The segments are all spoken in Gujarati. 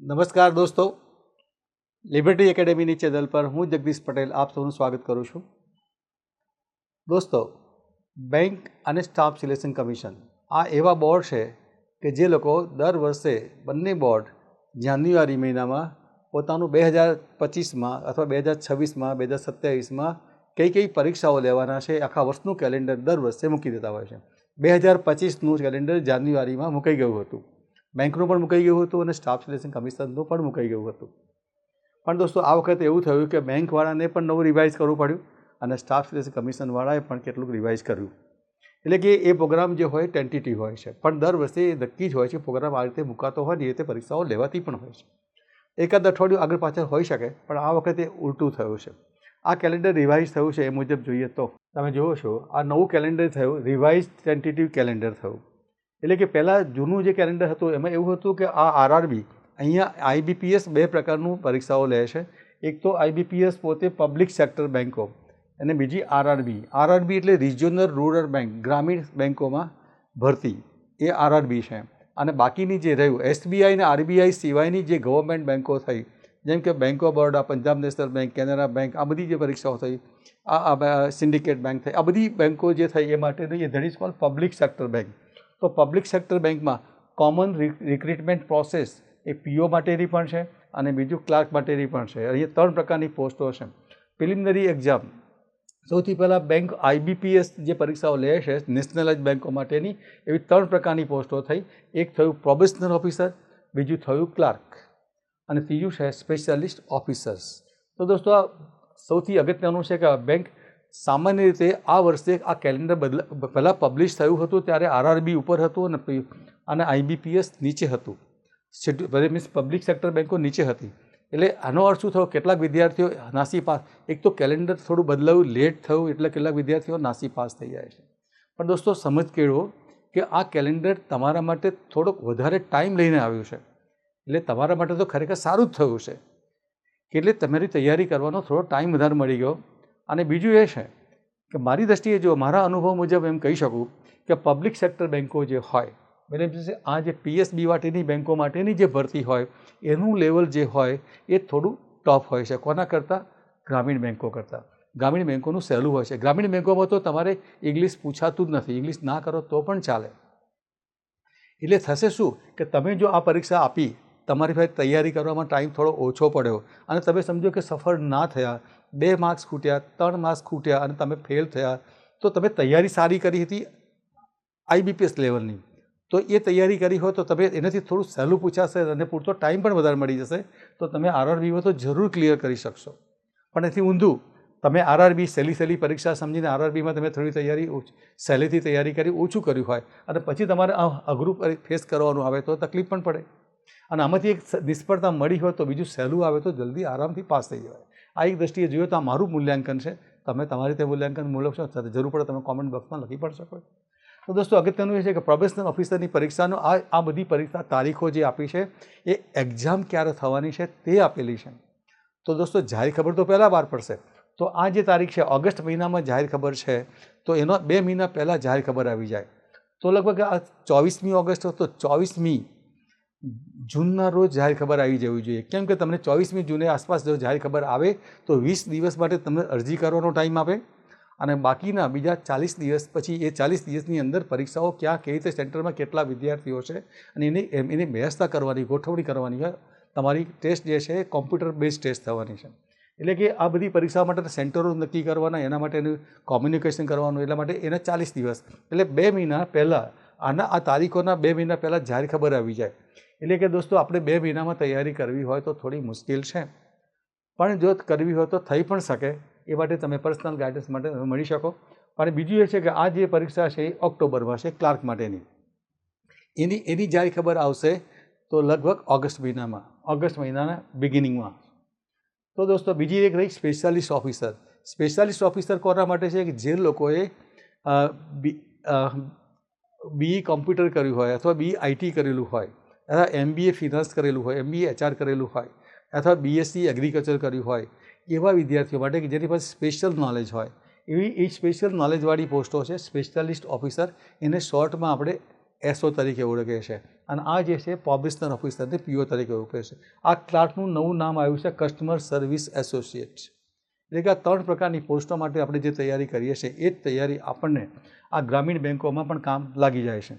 નમસ્કાર દોસ્તો, લિબર્ટી એકેડેમીની ચેનલ પર હું જગદીશ પટેલ આપ સૌનું સ્વાગત કરું છું. દોસ્તો, બેંક અને સ્ટાફ સિલેક્શન કમિશન આ એવા બોર્ડ છે કે જે લોકો દર વર્ષે બંને બોર્ડ જાન્યુઆરી મહિનામાં પોતાનું 2025માં અથવા 2026માં 2027માં કઈ પરીક્ષાઓ લેવાના છે આખા વર્ષનું કેલેન્ડર દર વર્ષે મૂકી દેતા હોય છે. 2025નું કેલેન્ડર જાન્યુઆરીમાં મુકાઈ ગયું હતું. બેંકનું પણ મુકાઈ ગયું હતું અને સ્ટાફ સિલેક્શન કમિશનનું પણ મુકાઈ ગયું હતું. પણ દોસ્તો, આ વખતે એવું થયું કે બેંકવાળાને પણ નવું રિવાઇઝ કરવું પડ્યું અને સ્ટાફ સિલેક્શન કમિશનવાળાએ પણ કેટલુંક રિવાઇઝ કર્યું. એટલે કે એ પ્રોગ્રામ જે હોય ટેન્ટેટિવ હોય છે, પણ દર વર્ષે એ નક્કી જ હોય છે. પ્રોગ્રામ આ રીતે મુકાતો હોય ને એ રીતે પરીક્ષાઓ લેવાતી પણ હોય છે. એકાદ અઠવાડિયું આગળ પાછળ હોઈ શકે, પણ આ વખતે ઉલટું થયું છે. આ કેલેન્ડર રિવાઇઝ થયું છે. એ મુજબ જોઈએ તો તમે જુઓ છો, આ નવું કેલેન્ડર થયું, રિવાઇઝ ટેન્ટેટિવ કેલેન્ડર થયું. એટલે કે પહેલાં જૂનું જે કેલેન્ડર હતું એમાં એવું હતું કે આ આરઆરબી અહીંયા આઈબીપીએસ બે પ્રકારનું પરીક્ષાઓ લે છે. એક તો આઈબીપીએસ પોતે પબ્લિક સેક્ટર બેન્કો અને બીજી આરઆરબી. આરઆરબી એટલે રિજિયોનલ રૂરલ બેંક, ગ્રામીણ બેન્કોમાં ભરતી, એ આરઆરબી છે. અને બાકીની જે રહ્યું એસબીઆઈ અને આરબીઆઈ સિવાયની જે ગવર્મેન્ટ બેન્કો થઈ, જેમ કે bank of Baroda, Punjab national bank, Canara bank, આ બધી જે પરીક્ષાઓ થઈ, આ સિન્ડિકેટ બેંક થઈ, આ બધી બેન્કો જે થઈ એ માટેની એ that is called public sector bank. તો પબ્લિક સેક્ટર બેંકમાં કોમન રિક્રુટમેન્ટ પ્રોસેસ એ પીઓ માટેની પણ છે અને બીજું ક્લાર્ક માટેની પણ છે. અહીંયા 3 પ્રકારની પોસ્ટો છે. પ્રિલિમિનરી એક્ઝામ સૌથી પહેલાં બેંક આઈબીપીએસ જે પરીક્ષાઓ લે છે નેશનલાઇઝ બેન્કો માટેની, એવી 3 પ્રકારની પોસ્ટો થઈ. એક થયું પ્રોબેશનર ઓફિસર, બીજું થયું ક્લાર્ક અને ત્રીજું છે સ્પેશિયાલિસ્ટ ઓફિસર્સ. તો દોસ્તો, આ સૌથી અગત્યનું છે કે બેંક સામાન્ય રીતે આ વર્ષે આ કેલેન્ડર પહેલાં પબ્લિશ થયું હતું ત્યારે આરઆરબી ઉપર હતું અને આઈબીપીએસ નીચે હતું. મીન્સ પબ્લિક સેક્ટર બેન્કો નીચે હતી. એટલે આનો અર્થ શું થયો? કેટલાક વિદ્યાર્થીઓ નાસી પાસ, એક તો કેલેન્ડર થોડું બદલાયું, લેટ થયું, એટલે કેટલાક વિદ્યાર્થીઓ નાસી પાસ થઈ જાય છે. પણ દોસ્તો, સમજ કેળવો કે આ કેલેન્ડર તમારા માટે થોડોક વધારે ટાઈમ લઈને આવ્યું છે. એટલે તમારા માટે તો ખરેખર સારું જ થયું છે કે એટલે તમારી તૈયારી કરવાનો થોડો ટાઈમ વધારે મળી ગયો. અને બીજું એ છે કે મારી દૃષ્ટિએ જો મારા અનુભવ મુજબ એમ કહી શકું કે પબ્લિક સેક્ટર બેન્કો જે હોય, એટલે આ જે પીએસબી માટેની બેન્કો માટેની જે ભરતી હોય એનું લેવલ જે હોય એ થોડું ટફ હોય છે. કોના કરતાં? ગ્રામીણ બેન્કો કરતાં. ગ્રામીણ બેન્કોનું સહેલું હોય છે. ગ્રામીણ બેન્કોમાં તો તમારે ઇંગ્લિશ પૂછાતું જ નથી. ઇંગ્લિશ ના કરો તો પણ ચાલે. એટલે થશે શું કે તમે જો આ પરીક્ષા આપી, તમારી પાસે તૈયારી કરવામાં ટાઈમ થોડો ઓછો પડ્યો અને તમે સમજો કે સફળ ના થયા, 2 માર્ક્સ ખૂટ્યા, 3 માર્ક્સ ખૂટ્યા અને તમે ફેલ થયા, તો તમે તૈયારી સારી કરી હતી આઈબીપીએસ લેવલની, તો એ તૈયારી કરી હોય તો તમે એનાથી થોડું સહેલું પૂછાશે અને પૂરતો ટાઈમ પણ વધારે મળી જશે, તો તમે આરઆરબીમાં તો જરૂર ક્લિયર કરી શકશો. પણ એથી ઊંધું, તમે આરઆરબી સહેલી પરીક્ષા સમજીને આરઆરબીમાં તમે થોડી સહેલીથી તૈયારી કરી ઓછું કર્યું હોય અને પછી તમારે આ અઘરું ફેસ કરવાનું આવે તો તકલીફ પણ પડે. અને આમાંથી એક નિષ્ફળતા મળી હોય તો બીજું સહેલું આવે તો જલ્દી આરામથી પાસ થઈ જવાય. આ એક દ્રષ્ટિએ જોઈએ તો આ મારું મૂલ્યાંકન છે. તમે તમારી રીતે મૂલ્યાંકન મેળવશો, જરૂર પડે તમે કોમેન્ટ બોક્સમાં લખી પણ શકો. તો દોસ્તો, અગત્યનું એ છે કે પ્રોબેશનર ઓફિસરની પરીક્ષાનો આ બધી પરીક્ષા તારીખો જે આપી છે એ એક્ઝામ ક્યારે થવાની છે તે આપેલી છે. તો દોસ્તો, જાહેર ખબર તો પહેલાં બહાર પડશે. તો આ જે તારીખ છે ઓગસ્ટ મહિનામાં જાહેર ખબર છે, તો એનો 2 મહિના પહેલાં જાહેર ખબર આવી જાય. તો લગભગ આ 24મી ઓગસ્ટ તો 24મી જૂનના રોજ જાહેર ખબર આવી જવી જોઈએ. કેમ કે તમને 24મી જૂને આસપાસ જો જાહેર ખબર આવે તો 20 દિવસ માટે તમને અરજી કરવાનો ટાઈમ આપે અને બાકીના બીજા 40 દિવસ પછી એ 40 દિવસની અંદર પરીક્ષાઓ ક્યાં કેવી રીતે સેન્ટરમાં કેટલા વિદ્યાર્થીઓ છે અને એની વ્યવસ્થા કરવાની, ગોઠવણી કરવાની હોય. તમારી ટેસ્ટ જે છે એ કોમ્પ્યુટર બેઝ ટેસ્ટ થવાની છે. એટલે કે આ બધી પરીક્ષા માટે સેન્ટરો નક્કી કરવાના, એના માટેનું કોમ્યુનિકેશન કરવાનું, એટલા માટે એના 40 દિવસ એટલે 2 મહિના પહેલાં આ તારીખોના 2 મહિના પહેલાં જાહેર ખબર આવી જાય. એટલે કે દોસ્તો, આપણે 2 મહિનામાં તૈયારી કરવી હોય તો થોડી મુશ્કેલ છે, પણ જો કરવી હોય તો થઈ પણ શકે. એ માટે તમે પર્સનલ ગાઈડન્સ માટે મળી શકો. અને બીજું એ છે કે આ જે પરીક્ષા છે એ ઓક્ટોબરમાં છે ક્લાર્ક માટેની. એની જાહેર ખબર આવશે તો લગભગ ઓગસ્ટ મહિનાના બિગિનિંગમાં. તો દોસ્તો, બીજી એક રહી સ્પેશિયાલિસ્ટ ઓફિસર. સ્પેશિયાલિસ્ટ ઓફિસર કોના માટે છે કે જે લોકોએ બીઈ કોમ્પ્યુટર કર્યું હોય અથવા બીઈ આઈટી કરેલું હોય અથવા MBA ફિનાન્સ કરેલું હોય, MBA HR કરેલું હોય અથવા BSc એગ્રીકલ્ચર કર્યું હોય, એવા વિદ્યાર્થીઓ માટે કે જેની પાસે સ્પેશિયલ નોલેજ હોય, એવી એ સ્પેશિયલ નોલેજવાળી પોસ્ટો છે. સ્પેશિયાલિસ્ટ ઓફિસર, એને શોર્ટમાં આપણે એસઓ તરીકે ઓળખીએ છીએ. અને આ જે છે પ્રોબેશનર ઓફિસરને પીઓ તરીકે ઓળખે છે. આ ક્લાર્કનું નવું નામ આવ્યું છે કસ્ટમર સર્વિસ એસોસિએટ. એટલે કે આ 3 પ્રકારની પોસ્ટો માટે આપણે જે તૈયારી કરીએ છીએ એ જ તૈયારી આપણને આ ગ્રામીણ બેન્કોમાં પણ કામ લાગી જાય છે.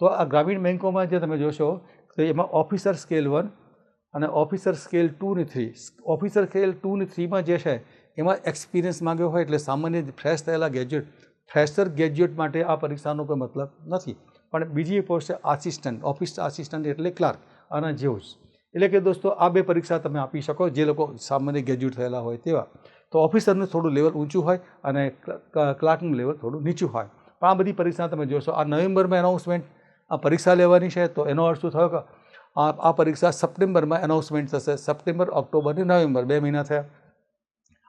તો આ ગ્રામીણ બેન્કોમાં જે તમે જોશો તો એમાં ઓફિસર સ્કેલ 1 અને ઓફિસર સ્કેલ 2 ને 3. ઓફિસર સ્કેલ 2 ને 3માં જે છે એમાં એક્સપિરિયન્સ માંગ્યો હોય, એટલે સામાન્ય ફ્રેશ થયેલા ગ્રેજ્યુએટ, ફ્રેશર ગ્રેજ્યુએટ માટે આ પરીક્ષાનો કોઈ મતલબ નથી. પણ બીજી એક પોસ્ટ છે આસિસ્ટન્ટ, ઓફિસ આસિસ્ટન્ટ એટલે ક્લાર્ક, આના જેવું જ. એટલે કે દોસ્તો આ 2 પરીક્ષા તમે આપી શકો જે લોકો સામાન્ય ગ્રેજ્યુએટ થયેલા હોય તેવા. તો ઓફિસરનું થોડું લેવલ ઊંચું હોય અને ક્લાર્કનું લેવલ થોડું નીચું હોય. પણ આ બધી પરીક્ષા તમે જોશો. આ નવેમ્બરમાં એનાઉન્સમેન્ટ આ પરીક્ષા લેવાની છે. તો એનો અર્થ શું થયો કે આ પરીક્ષા સપ્ટેમ્બરમાં એનાઉન્સમેન્ટ થશે. સપ્ટેમ્બર, ઓક્ટોબર અને નવેમ્બર 2 મહિના થયા.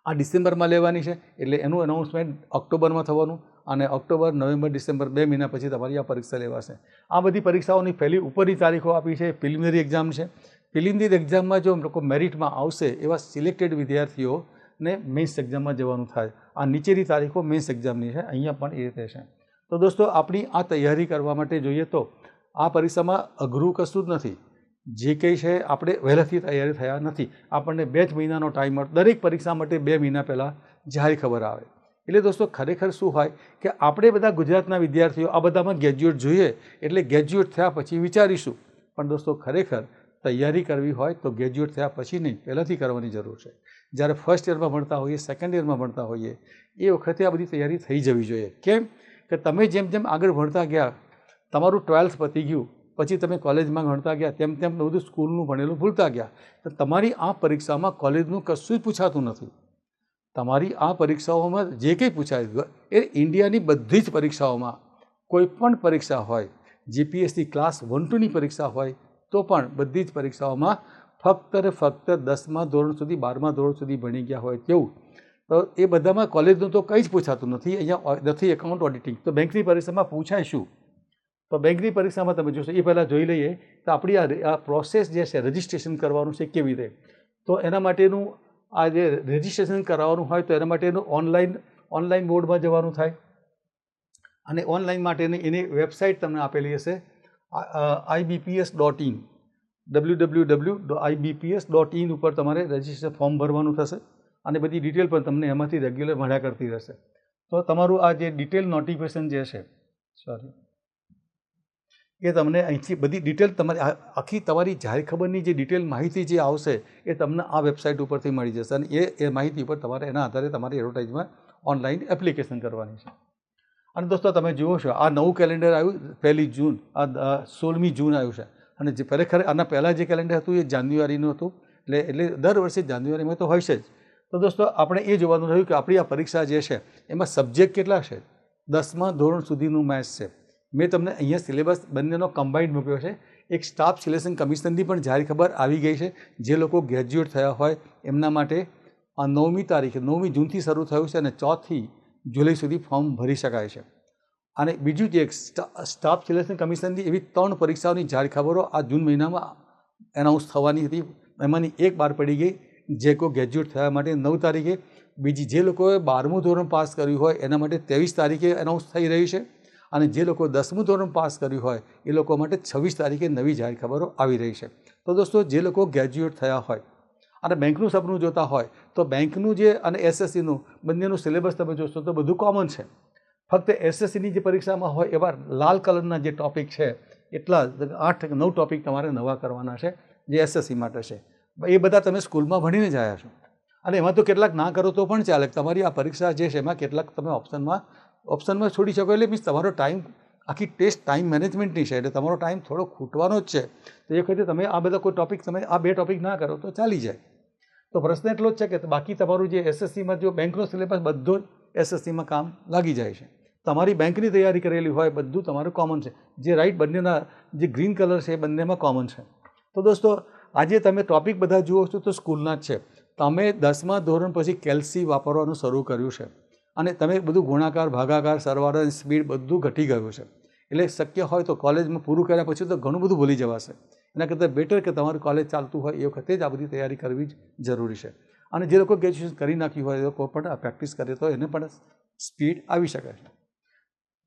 આ ડિસેમ્બરમાં લેવાની છે એટલે એનું એનાઉન્સમેન્ટ ઓક્ટોબરમાં થવાનું અને ઓક્ટોબર, નવેમ્બર, ડિસેમ્બર 2 મહિના પછી તમારી આ પરીક્ષા લેવાશે. આ બધી પરીક્ષાઓની પહેલી ઉપરની તારીખો આપી છે. પ્રિલિમિનરી એક્ઝામ છે. પ્રિલિમિનરી એક્ઝામમાં જો લોકો મેરિટમાં આવશે એવા સિલેક્ટેડ વિદ્યાર્થીઓને મેન્સ એક્ઝામમાં જવાનું થાય. આ નીચેની તારીખો મેન્સ એક્ઝામની છે. અહીંયા પણ એ રીતે છે. તો દોસ્તો આપણી આ તૈયારી કરવા માટે જોઈએ તો આ પરીક્ષામાં અઘરું કશું જ નથી. જે કંઈ છે આપણે વહેલાથી તૈયારી થયા નથી. આપણને 2 જ મહિનાનો ટાઈમ મળે. દરેક પરીક્ષા માટે 2 મહિના પહેલાં જાહેર ખબર આવે. એટલે દોસ્તો ખરેખર શું હોય કે આપણે બધા ગુજરાતના વિદ્યાર્થીઓ આ બધામાં ગ્રેજ્યુએટ જોઈએ એટલે ગ્રેજ્યુએટ થયા પછી વિચારીશું. પણ દોસ્તો ખરેખર તૈયારી કરવી હોય તો ગ્રેજ્યુએટ થયા પછી નહીં, પહેલાંથી કરવાની જરૂર છે. જ્યારે ફર્સ્ટ યરમાં ભણતા હોઈએ, સેકન્ડ યરમાં ભણતા હોઈએ એ વખતે આ બધી તૈયારી થઈ જવી જોઈએ. કેમ કે તમે જેમ જેમ આગળ ભણતા ગયા, તમારું 12th પતી ગયું, પછી તમે કોલેજમાં ભણતા ગયા, તેમ તેમ બધું સ્કૂલનું ભણેલું ભૂલતા ગયા. તો તમારી આ પરીક્ષામાં કોલેજનું કશું જ પૂછાતું નથી. તમારી આ પરીક્ષાઓમાં જે કંઈ પૂછાય એ ઇન્ડિયાની બધી જ પરીક્ષાઓમાં, કોઈ પણ પરીક્ષા હોય, જીપીએસસી ક્લાસ 1-2ની પરીક્ષા હોય તો પણ બધી જ પરીક્ષાઓમાં ફક્ત ને ફક્ત 10મા ધોરણ સુધી, 12મા ધોરણ સુધી ભણી ગયા હોય તેવું. તો એ બધામાં કોલેજનું તો કંઈ જ પૂછાતું નથી. અહીંયા નથી એકાઉન્ટ ઓડિટિંગ. તો બેંકની પરીક્ષામાં પૂછાય શું? તો બેંકની પરીક્ષામાં તમે જોશો એ પહેલાં જોઈ લઈએ તો આપણી આ પ્રોસેસ જે છે રજિસ્ટ્રેશન કરવાનું છે કેવી રીતે. તો એના માટેનું આ જે રજિસ્ટ્રેશન કરાવવાનું હોય તો એના માટેનું ઓનલાઈન મોડમાં જવાનું થાય. અને ઓનલાઈન માટેની એની વેબસાઇટ તમને આપેલી હશે ibps.in, www.ibps.in ઉપર તમારે રજિસ્ટ્રેશન ફોર્મ ભરવાનું થશે અને બધી ડિટેલ પણ તમને એમાંથી રેગ્યુલર મળ્યા કરતી રહેશે. તો તમારું આ જે ડિટેલ નોટિફિકેશન જે છે એ તમને અહીંથી બધી ડિટેલ તમારી તમારી જાહેર ખબરની જે ડિટેલ માહિતી જે આવશે એ તમને આ વેબસાઇટ ઉપરથી મળી જશે. અને એ માહિતી ઉપર તમારે એના આધારે તમારી એડવર્ટાઇઝમાં ઓનલાઈન એપ્લિકેશન કરવાની છે. અને દોસ્તો તમે જુઓ છો આ નવું કેલેન્ડર આવ્યું 1 જૂન, આ 16મી જૂન આવ્યું છે. અને જે ખરેખર આના પહેલાં જે કેલેન્ડર હતું એ જાન્યુઆરીનું હતું. એટલે દર વર્ષે જાન્યુઆરીમાં તો હોય છે જ. તો દોસ્તો આપણે એ જોવાનું રહ્યું કે આપણી આ પરીક્ષા જે છે એમાં સબ્જેક્ટ કેટલા છે. 10મા ધોરણ સુધીનું મેથ્સ છે. મેં તમને અહીંયા સિલેબસ બંનેનો કમ્બાઇન્ડ મૂક્યો છે. એક સ્ટાફ સિલેક્શન કમિશનની પણ જાહેર ખબર આવી ગઈ છે. જે લોકો ગ્રેજ્યુએટ થયા હોય એમના માટે આ 9મી તારીખે 9મી જૂનથી શરૂ થયું છે અને 4 જુલાઈ સુધી ફોર્મ ભરી શકાય છે. અને બીજું જે એક સ્ટાફ સિલેક્શન કમિશનની એવી 3 પરીક્ષાઓની જાહેર ખબરો આ જૂન મહિનામાં એનાઉન્સ થવાની હતી. એમાંની એક બહાર પડી ગઈ જે કોઈ ગ્રેજ્યુએટ થયા માટે 9 તારીખે. બીજી જે લોકોએ 12મું ધોરણ પાસ કર્યું હોય એના માટે 23 તારીખે એનાઉન્સ થઈ રહી છે. અને જે લોકો 10મું ધોરણ પાસ કર્યું હોય એ લોકો માટે 26 તારીખે નવી જાહેર ખબરો આવી રહી છે. તો દોસ્તો જે લોકો ગ્રેજ્યુએટ થયા હોય અને બેંકનું સપનું જોતા હોય તો બેંકનું જે અને એસએસસીનું બંનેનું સિલેબસ તમે જોશો તો બધું કોમન છે. ફક્ત એસએસસીની જે પરીક્ષામાં હોય એવા લાલ કલરના જે ટૉપિક છે એટલા 8-9 ટૉપિક તમારે નવા કરવાના છે જે એસએસસી માટે છે. એ બધા તમે સ્કૂલમાં ભણીને જ આવ્યા છો. અને એમાં તો કેટલાક ના કરો તો પણ ચાલે. તમારી આ પરીક્ષા જે છે એમાં કેટલાક તમે ઓપ્શનમાં છોડી શકો. એટલે મીન્સ તમારો ટાઈમ, આખી ટેસ્ટ ટાઈમ મેનેજમેન્ટની છે એટલે તમારો ટાઈમ થોડો ખૂટવાનો જ છે. તો એ વખતે તમે આ બધા કોઈ ટૉપિક તમે આ 2 ટૉપિક ના કરો તો ચાલી જાય. તો પ્રશ્ન એટલો જ છે કે બાકી તમારું જે એસએસસીમાં જો બેંકનો સિલેબસ બધો જ એસએસસીમાં કામ લાગી જાય છે. તમારી બેંકની તૈયારી કરેલી હોય બધું તમારું કોમન છે. જે રાઈટ બંનેના જે ગ્રીન કલર છે એ બંનેમાં કોમન છે. તો દોસ્તો આજે તમે ટૉપિક બધા જુઓ છો તો સ્કૂલના જ છે. તમે 10મા ધોરણ પછી કેલ્સી વાપરવાનું શરૂ કર્યું છે અને તમે બધું ગુણાકાર, ભાગાકાર, સરવાળો, સ્પીડ બધું ઘટી ગયું છે. એટલે શક્ય હોય તો કોલેજમાં પૂરું કર્યા પછી તો ઘણું બધું ભૂલી જવાશે. એના કરતાં બેટર કે તમારું કોલેજ ચાલતું હોય એ વખતે જ આ બધી તૈયારી કરવી જ જરૂરી છે. અને જે લોકો ગ્રેજ્યુએશન કરી નાખ્યું હોય એ લોકો પણ પ્રેક્ટિસ કરે તો એને પણ સ્પીડ આવી શકે છે.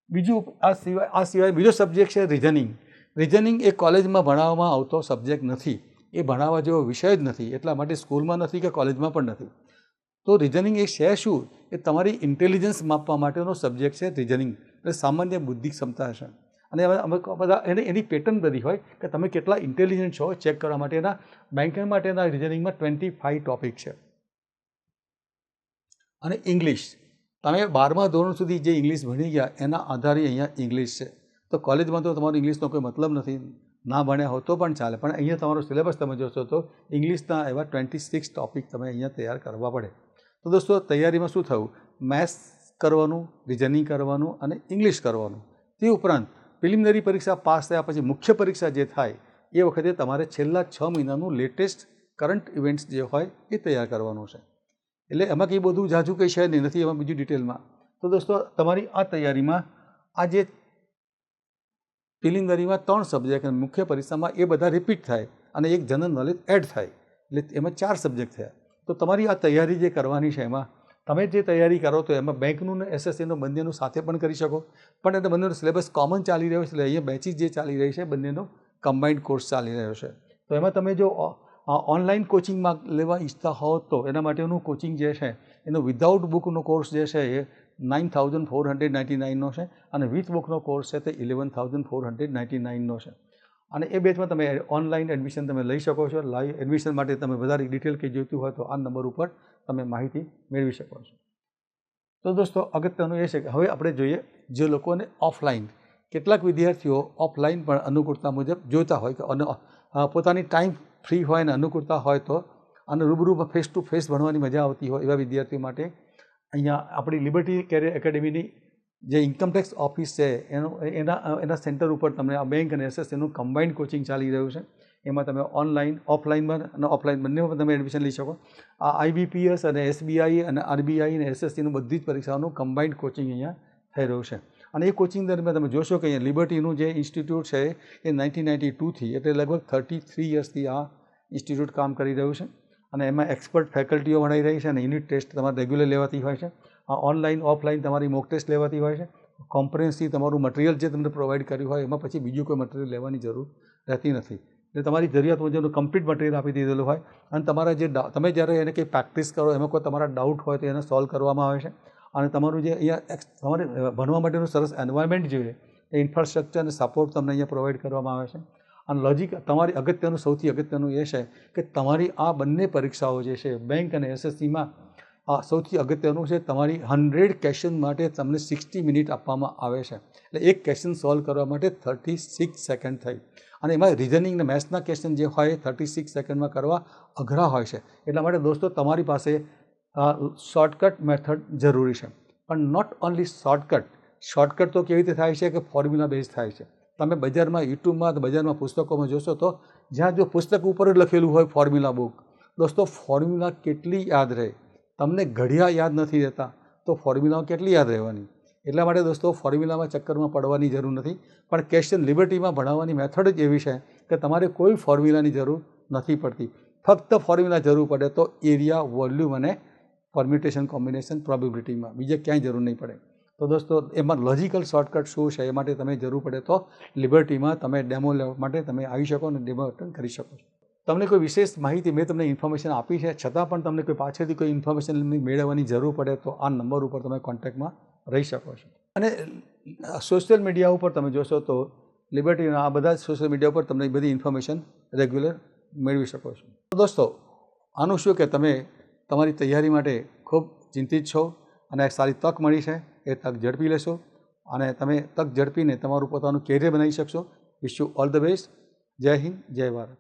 બીજું આ સિવાય બીજો સબ્જેક્ટ છે રિઝનિંગ. રિઝનિંગ એ કોલેજમાં ભણાવવામાં આવતો સબ્જેક્ટ નથી, એ ભણાવવા જેવો વિષય જ નથી, એટલા માટે સ્કૂલમાં નથી કે કોલેજમાં પણ નથી. તો રિઝનિંગ એ છે શું? એ તમારી ઇન્ટેલિજન્સ માપવા માટેનો સબ્જેક્ટ છે રિઝનિંગ, એટલે સામાન્ય બુદ્ધિ ક્ષમતા છે. અને અમુક બધા એની પેટર્ન બધી હોય કે તમે કેટલા ઇન્ટેલિજન્ટ છો ચેક કરવા માટેના બેંકિંગ માટેના રિઝનિંગમાં 25 ટોપિક છે. અને ઇંગ્લિશ, તમે 12મા ધોરણ સુધી જે ઇંગ્લિશ ભણી ગયા એના આધારે અહીંયા ઇંગ્લિશ છે. તો કોલેજમાં તો તમારો ઇંગ્લિશનો કોઈ મતલબ નથી, ના ભણ્યા હો તો પણ ચાલે, પણ અહીંયા તમારો સિલેબસ તમે જોશો તો ઇંગ્લિશના એવા 26 ટોપિક તમે અહીંયા તૈયાર કરવા પડે. તો દોસ્તો તૈયારીમાં શું થયું? મેથ્સ કરવાનું, રિઝનિંગ કરવાનું અને ઇંગ્લિશ કરવાનું. તે ઉપરાંત પ્રિલિમિનરી પરીક્ષા પાસ થયા પછી મુખ્ય પરીક્ષા જે થાય એ વખતે તમારે છેલ્લા 6 મહિનાનું લેટેસ્ટ કરંટ ઇવેન્ટ્સ જે હોય એ તૈયાર કરવાનું છે. એટલે એમાં કંઈ બધું ઝાઝું કંઈ છે નહીં, નથી એમાં બીજું ડિટેલમાં. તો દોસ્તો તમારી આ તૈયારીમાં આ જે પ્રિલિમિનરીમાં 3 સબ્જેક્ટ અને મુખ્ય પરીક્ષામાં એ બધા રિપીટ થાય અને એક જનરલ નોલેજ એડ થાય, એટલે એમાં 4 સબ્જેક્ટ થયા. તો તમારી આ તૈયારી જે કરવાની છે એમાં તમે જે તૈયારી કરો તો એમાં બેંકનું ને એસએસસીનું બંનેનું સાથે પણ કરી શકો, પણ એટલે બંનેનો સિલેબસ કોમન ચાલી રહ્યો છે, એટલે અહીંયા બેચીસ જે ચાલી રહી છે બંનેનો કમ્બાઇન્ડ કોર્સ ચાલી રહ્યો છે. તો એમાં તમે જો ઓનલાઈન કોચિંગમાં લેવા ઈચ્છતા હો તો એના માટેનું કોચિંગ જે છે એનો વિધાઉટ બુકનો કોર્સ જે છે એ 9,499નો છે અને વિથ બુકનો કોર્સ છે તે 11,499નો છે. અને એ બેચમાં તમે ઓનલાઈન એડમિશન તમે લઈ શકો છો. લાઈવ એડમિશન માટે તમે વધારે ડિટેલ કંઈ જોઈતું હોય તો આ નંબર ઉપર તમે માહિતી મેળવી શકો છો. તો દોસ્તો અગત્યનું એ છે કે હવે આપણે જોઈએ જે લોકોને ઓફલાઈન, કેટલાક વિદ્યાર્થીઓ ઓફલાઈન પણ અનુકૂળતા મુજબ જોતા હોય કે અને પોતાની ટાઈમ ફ્રી હોય અને અનુકૂળતા હોય તો અને રૂબરૂમાં ફેસ ટુ ફેસ ભણવાની મજા આવતી હોય એવા વિદ્યાર્થીઓ માટે અહીંયા આપણી લિબર્ટી કેરિયર એકેડેમીની જે ઇન્કમટેક્સ ઓફિસ છે એના સેન્ટર ઉપર તમને આ બેંક અને એસએસસીનું કમ્બાઇન્ડ કોચિંગ ચાલી રહ્યું છે. એમાં તમે ઓનલાઈન ઓફલાઈનમાં અને ઓફલાઈન બંનેમાં તમે એડમિશન લઈ શકો. આ આઈબીપીએસ અને એસબીઆઈ અને આરબીઆઈ અને એસએસસીનું બધી જ પરીક્ષાઓનું કમ્બાઇન્ડ કોચિંગ અહીંયા થઈ રહ્યું છે. અને એ કોચિંગ દરમિયાન તમે જોશો કે અહીંયા લિબર્ટીનું જે ઇન્સ્ટિટ્યૂટ છે એ 1992થી એટલે લગભગ 33 યર્સથી આ ઇન્સ્ટિટ્યૂટ કામ કરી રહ્યું છે. અને એમાં એક્સપર્ટ ફેકલ્ટીઓ ભણાઈ રહી છે અને યુનિટ ટેસ્ટ તમારે રેગ્યુલર લેવાતી હોય છે. આ ઓનલાઈન ઓફલાઈન તમારી મોક ટેસ્ટ લેવાતી હોય છે. કોમ્પ્રિહેન્સિવ તમારું મટીરિયલ જે તમને પ્રોવાઈડ કર્યું હોય એમાં પછી બીજું કોઈ મટીરિયલ લેવાની જરૂર રહેતી નથી. એટલે તમારી જરૂરિયાત મુજબનું કમ્પ્લીટ મટીરિયલ આપી દીધેલું હોય અને તમારા જે તમે જ્યારે એને કંઈ પ્રેક્ટિસ કરો એમાં કોઈ તમારા ડાઉટ હોય તો એને સોલ્વ કરવામાં આવે છે. અને તમારું જે અહીંયા તમારે ભણવા માટેનું સરસ એન્વાયરમેન્ટ જોઈએ એ ઇન્ફ્રાસ્ટ્રક્ચર અને સપોર્ટ તમને અહીંયા પ્રોવાઈડ કરવામાં આવે છે. અને લોજિક તમારી અગત્યનું સૌથી અગત્યનું એ છે કે તમારી આ બંને પરીક્ષાઓ જે છે બેંક અને એસએસસીમાં આ સૌથી અગત્યનું છે તમારી 100 ક્વેશ્ચન માટે તમને 60 મિનિટ આપવામાં આવે છે. એટલે એક ક્વેશ્ચન સોલ્વ કરવા માટે 36 સેકન્ડ થઈ. અને એમાં રિઝનિંગ અને મેથ્સના ક્વેશ્ચન જે હોય 36 સેકન્ડમાં કરવા અઘરા હોય છે. એટલા માટે દોસ્તો તમારી પાસે શોર્ટકટ મેથડ જરૂરી છે. પણ નોટ ઓનલી શોર્ટકટ તો કેવી રીતે થાય છે કે ફોર્મ્યુલા બેઝ થાય છે. તમે બજારમાં યુટ્યુબમાં બજારમાં પુસ્તકોમાં જોશો તો જ્યાં જો પુસ્તક ઉપર જ લખેલું હોય ફોર્મ્યુલા બુક, દોસ્તો ફોર્મ્યુલા કેટલી યાદ રહે? તમને ઘડિયા યાદ નથી રહેતા તો ફોર્મ્યુલાઓ કેટલી યાદ રહેવાની? એટલા માટે દોસ્તો ફોર્મ્યુલામાં ચક્કરમાં પડવાની જરૂર નથી. પણ ક્વેશ્ચન લિબર્ટીમાં ભણાવવાની મેથડ જ એવી છે કે તમારે કોઈ ફોર્મ્યુલાની જરૂર નથી પડતી. ફક્ત ફોર્મ્યુલા જરૂર પડે તો એરિયા, વોલ્યુમ અને પરમ્યુટેશન, કોમ્બિનેશન, પ્રોબેબિલિટીમાં, બીજે ક્યાંય જરૂર નહીં પડે. તો દોસ્તો એમાં લોજિકલ શોર્ટકટ શું છે એ માટે તમે જરૂર પડે તો લિબર્ટીમાં તમે ડેમો લેવા માટે તમે આવી શકો અને ડેમો અટેન્ડ કરી શકો છો. તમને કોઈ વિશેષ માહિતી મેં તમને ઇન્ફોર્મેશન આપી છે છતાં પણ તમને કોઈ પાછળથી કોઈ ઇન્ફોર્મેશન મેળવવાની જરૂર પડે તો આ નંબર ઉપર તમે કોન્ટેક્ટમાં રહી શકો છો. અને સોશિયલ મીડિયા ઉપર તમે જોશો તો લિબર્ટીના આ બધા સોશિયલ મીડિયા ઉપર તમને બધી ઇન્ફોર્મેશન રેગ્યુલર મેળવી શકો છો. તો દોસ્તો આનું શું કે તમે તમારી તૈયારી માટે ખૂબ ચિંતિત છો અને એક સારી તક મળી છે, એ તક ઝડપી લેશો અને તમે તક ઝડપીને તમારું પોતાનું કેરિયર બનાવી શકશો. Wish you all the best. જય હિન્દ, જય ભારત.